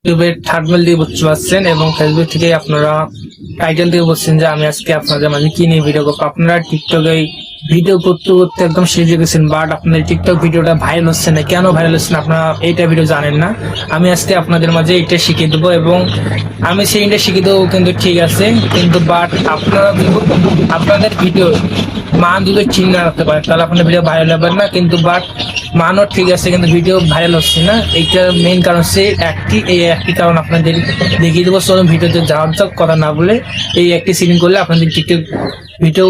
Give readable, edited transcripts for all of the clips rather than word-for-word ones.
ইউটিউবের থাম্বনেল দিয়ে বুঝতে পারছেন এবং ফেসবুক থেকে আপনারা টাইটেল দিয়ে বলছেন যে আমি আজকে আপনাদের মাঝে কি নিয়ে ভিডিও করবো। আপনারা টিকটকে ভিডিও করতে করতে একদম শিখে গেছেন, বাট আপনাদের টিকটক ভিডিওটা ভাইরাল হচ্ছে না। কেন ভাইরাল হচ্ছে না আপনারা এইটা ভিডিও জানেন না। আমি আজকে আপনাদের মাঝে এটা শিখিয়ে দেবো এবং আমি সেইটা শিখিয়ে দেবো, কিন্তু ঠিক আছে, কিন্তু বাট আপনারা আপনাদের ভিডিও মান যদি ঠিক না রাখতে পারেন তাহলে আপনার ভিডিও ভাইরাল হবে না। কিন্তু বাট মানও ঠিক আছে কিন্তু ভিডিও ভাইরাল হচ্ছে না, এইটার মেইন কারণ হচ্ছে একটি কারণ আপনাদের দেখিয়ে দেবো। চলুন ভিডিওতে যাওয়ার যাক, কথা না বলে এই একটি সিলিং করলে আপনাদের টিকটক ভিডিও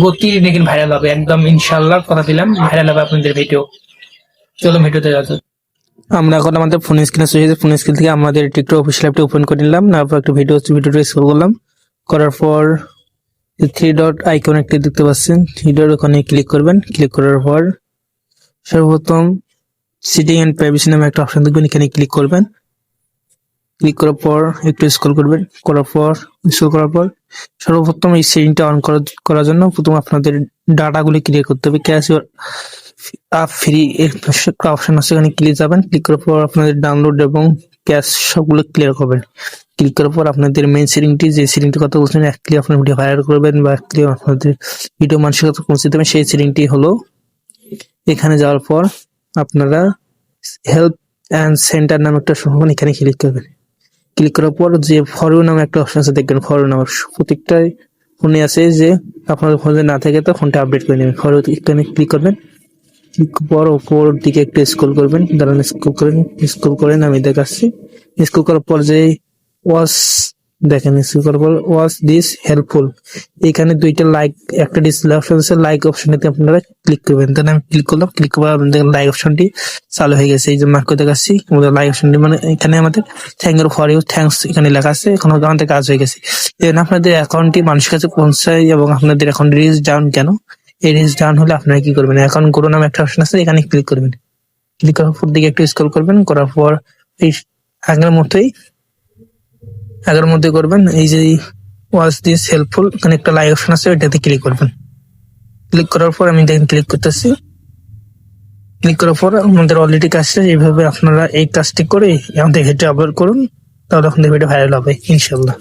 গতি দেখেন ভাইরাল হবে একদম, ইনশাল্লাহ কথা দিলাম ভাইরাল হবে আপনাদের ভিডিও। চলুন ভিডিওতে যাওয়া যাক। আমরা এখন আমাদের ফোন স্ক্রিনে চলে যাচ্ছি। ফোন স্ক্রিন থেকে আমাদের টিকটক অফিসিয়াল অ্যাপটি ওপেন করে নিলাম, তারপর একটা ভিডিওটা স্ক্রল করলাম, করার পর থ্রি ডট আইকন একটি দেখতে পাচ্ছেন, থ্রি ডট ওখানে ক্লিক করবেন। ক্লিক করার পর সর্বপ্রথম সিটিং এন্ড প্রাইভেসি নামে একটা অপশন দেখবেন, এখানে ক্লিক করবেন। ক্লিক করার পর একটু স্ক্রল করবেন, স্ক্রল করার পর সর্বপ্রথম এই সেটিংটা অন করার জন্য প্রথম আপনাদের ডাটাগুলি ক্লিয়ার করতে হবে। ক্যাশ ইউর আপ ফ্রি একটা অপশন আছে, এখানে ক্লিক যাবেন। ক্লিক করার পর আপনাদের ডাউনলোড এবং ক্যাশ সবগুলো ক্লিয়ার করবেন। ক্লিক করার পর আপনাদের মেইন সেটিংটি, যে সেটিংটির কথা বলছেন একটি আপনার ভিডিও ভাইরাল করবেন বা একটি আপনাদের ভিডিও মানুষের কাছে পৌঁছে দেবেন, সেই সেটিংটি হলো এখানে যাওয়ার পর আপনারা হেল্প অ্যান্ড সেন্টার নামে একটা সংখ্যা এখানে ক্লিক করবেন। ক্লিক করার পর যে ফর ইউ নামে একটা অপশন আছে দেখবেন, ফর ইউ নামের প্রত্যেকটাই ফোনে আছে, যে আপনাদের ফোনে না থাকে তো ফোনটা আপডেট করে নেবেন। ফর ইউ এখানে ক্লিক করবেন। ক্লিক করার উপর দিকে একটু স্ক্রল করবেন, দাঁড়ান স্ক্রল করেন আমি দেখাচ্ছি। স্ক্রল করার পর যে ওয়াচ দেখেন, স্ক্রল করার পর ওয়াচ দিস হেল্পফুল, এখানে দুইটা লাইক একটা ডিসপ্লে অপশন আছে, লাইক অপশনটাতে আপনারা ক্লিক করবেন। তাহলে আমি ক্লিক করলাম, ক্লিক করার আপনাদের লাইক অপশনটি চালু হয়ে গেছে। এই যে মার্ক করে দেখাচ্ছি আমাদের লাইক অপশনটি, মানে এখানে আমাদের thank you for you thanks এখানে লেখা আছে, এখন আমাদের কাজ হয়ে গেছে। এখানে আপনাদের অ্যাকাউন্টটি মানুষের কাছে পৌঁছায় এবং আপনাদের অ্যাকাউন্ট রিচ ডাউন কেন, এই রিচ ডাউন হলে আপনারা কি করবেন, অ্যাকাউন্ট গ্রো নামে একটা অপশন আছে, এখানে ক্লিক করবেন। ক্লিক করার পর দিকে একটু স্ক্রল করবেন, করার পর এই আগের মধ্যে করবেন। এই যে ওয়াচ দিস হেল্পফুল এখানে একটা লাইক অপশন আছে, ওইটাতে ক্লিক করবেন। ক্লিক করার পর আমি দেখেন ক্লিক করতেছি। ক্লিক করার পর আমাদের অলরেডি কাজটা, এইভাবে আপনারা এই কাজটি করে আমাদের হেঁটে আপলোড করুন, তাহলে আপনাদের ভিডিও ভাইরাল হবে ইনশাল্লাহ।